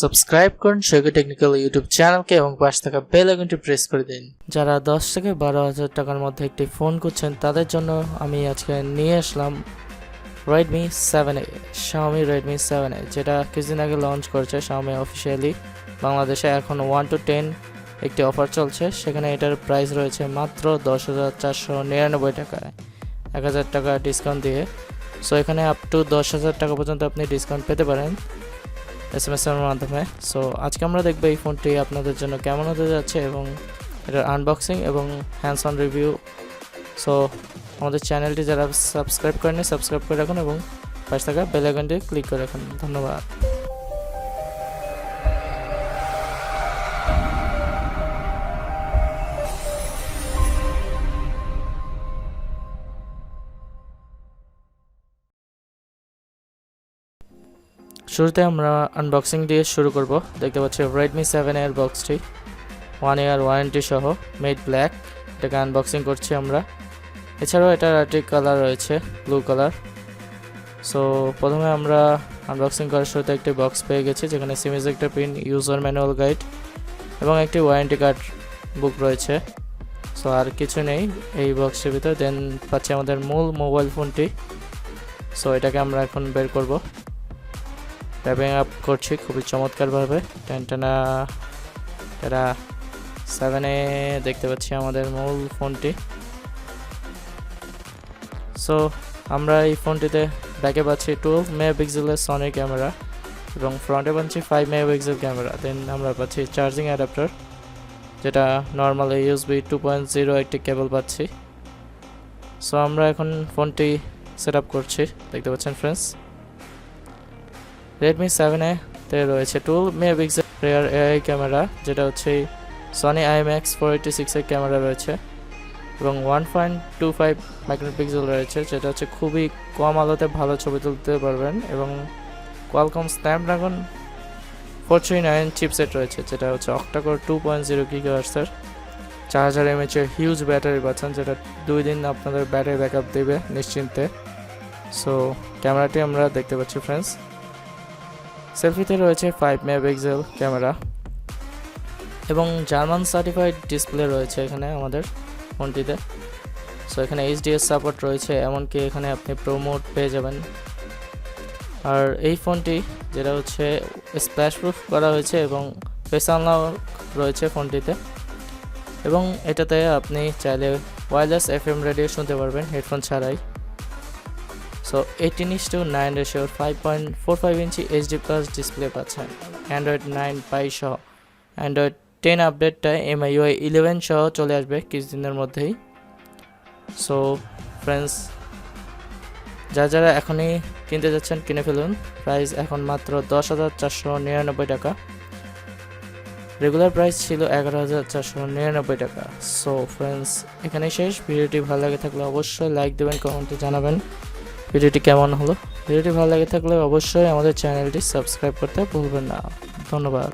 Subscribe করুন সৈকত technical YouTube চ্যানেলকে এবং পাশে থাকা বেল আইকনটি প্রেস করে দিন। যারা 10 থেকে 12,000 টাকার মধ্যে একটি ফোন খুঁজছেন তাদের জন্য আমি আজকে নিয়ে আসলাম Redmi 7A, Xiaomi Redmi 7A, যেটা কিছুদিন আগে লঞ্চ করেছে Xiaomi অফিসিয়ালি বাংলাদেশে। এখন 1 to 10 একটি অফার চলছে, সেখানে এটার প্রাইস রয়েছে মাত্র 10,499 টাকায়, 1,000 টাকা ডিসকাউন্ট দিয়ে। সো এখানে আপ টু 10,000 টাকা পর্যন্ত আপনি ডিসকাউন্ট পেতে পারেন SMS এর মাধ্যমে। সো আজকে আমরা দেখব এই ফোনটি আপনাদের জন্য কেমন হতে যাচ্ছে এবং এটার আনবক্সিং এবং হ্যান্ডস অন রিভিউ। সো আমাদের চ্যানেলটি যারা সাবস্ক্রাইব করেনি সাবস্ক্রাইব করে রাখুন এবং পাশে থাকা বেল আইকনটি ক্লিক করে রাখুন। ধন্যবাদ। শুরুতে আমরা আনবক্সিং দিয়ে শুরু করব। দেখতে পাচ্ছি Redmi 7 এর বক্সটি 1 ইয়ার ওয়ারেন্টি সহ, মেড ব্ল্যাক। এটাকে আনবক্সিং করছি আমরা। এছাড়াও এটার আরেকটি কালার রয়েছে ব্লু কালার। সো প্রথমে আমরা আনবক্সিং করার শুরুতে একটি বক্স পেয়ে গেছি, যেখানে সিম ejector pin, user manual guide এবং একটি ওয়ারেন্টি কার্ড বুক রয়েছে। সো আর কিছু নেই এই বক্সের ভিতরে। দেন পাচ্ছি আমাদের মূল মোবাইল ফোনটি। সো এটাকে আমরা এখন বের করব, র্যাপিং আপ করছি খুবই চমৎকারভাবে। টেনটেনা এরা 7A দেখতে পাচ্ছি আমাদের মূল ফোনটি। সো আমরা এই ফোনটিতে ব্যাকে পাচ্ছি 12 মেগাপিক্সেলের সনি ক্যামেরা এবং ফ্রন্টে পাচ্ছি 5 মেগাপিক্সেল ক্যামেরা। দেন আমরা পাচ্ছি চার্জিং অ্যাডাপ্টার, যেটা নর্মাল USB 2.0 একটি কেবল পাচ্ছি। সো আমরা এখন ফোনটি সেট আপ করছি। দেখতে পাচ্ছেন ফ্রেন্ডস, Redmi 7A তে রয়েছে 12 মেগাপিক্সেল রিয়ার AI ক্যামেরা, যেটা হচ্ছে সনি IMX 486 এর ক্যামেরা রয়েছে এবং 1.25 মেগাপিক্সেল রয়েছে, যেটা হচ্ছে খুবই কম আলোতে ভালো ছবি তুলতে পারবেন। এবং কোয়ালকম স্ন্যাপড্রাগন 439 চিপসেট রয়েছে, যেটা হচ্ছে অক্টাকোর 2.0 GHz এর 4000 mAh এর হিউজ ব্যাটারি পাচ্ছেন, যেটা 2 দিন আপনাদের ব্যাটারি ব্যাকআপ দেবে নিশ্চিন্তে। সো ক্যামেরাটি আমরা দেখতে পাচ্ছি ফ্রেন্ডস। সেলফিতে রয়েছে 5 মেগাপিক্সেল ক্যামেরা এবং জার্মান সার্টিফাইড ডিসপ্লে রয়েছে এখানে আমাদের ফোনটিতে। সো এখানে HDR সাপোর্ট রয়েছে, এমনকি এখানে আপনি প্রো মোড পেয়ে যাবেন। আর এই ফোনটি যেটা হচ্ছে স্প্ল্যাশ প্রুফ করা হয়েছে এবং ফেস আনলক রয়েছে ফোনটিতে, এবং এটাতে আপনি চাইলে ওয়্যারলেস FM রেডিও শুনতে পারবেন হেডফোন ছাড়াই। সো 18:9 রেশিওর 5.45 ইঞ্চি HD+ ডিসপ্লে পাচ্ছেন অ্যান্ড্রয়েড 9 পাই সহ। অ্যান্ড্রয়েড 10 আপডেটটা MIUI 11 সহ চলে আসবে কিছুদিনের মধ্যেই। সো ফ্রেন্ডস, যারা এখনই কিনতে যাচ্ছেন কিনে ফেলুন। প্রাইস এখন মাত্র 10,499 টাকা, রেগুলার প্রাইস ছিল 11,499 টাকা। সো ফ্রেন্ডস, এখানেই শেষ। ভিডিওটি ভালো লাগে থাকলে অবশ্যই লাইক দেবেন, কমেন্টে জানাবেন ভিডিওটি কেমন হলো। ভিডিওটি ভালো লাগে থাকলে অবশ্যই আমাদের চ্যানেলটি সাবস্ক্রাইব করতে ভুলবেন না। ধন্যবাদ।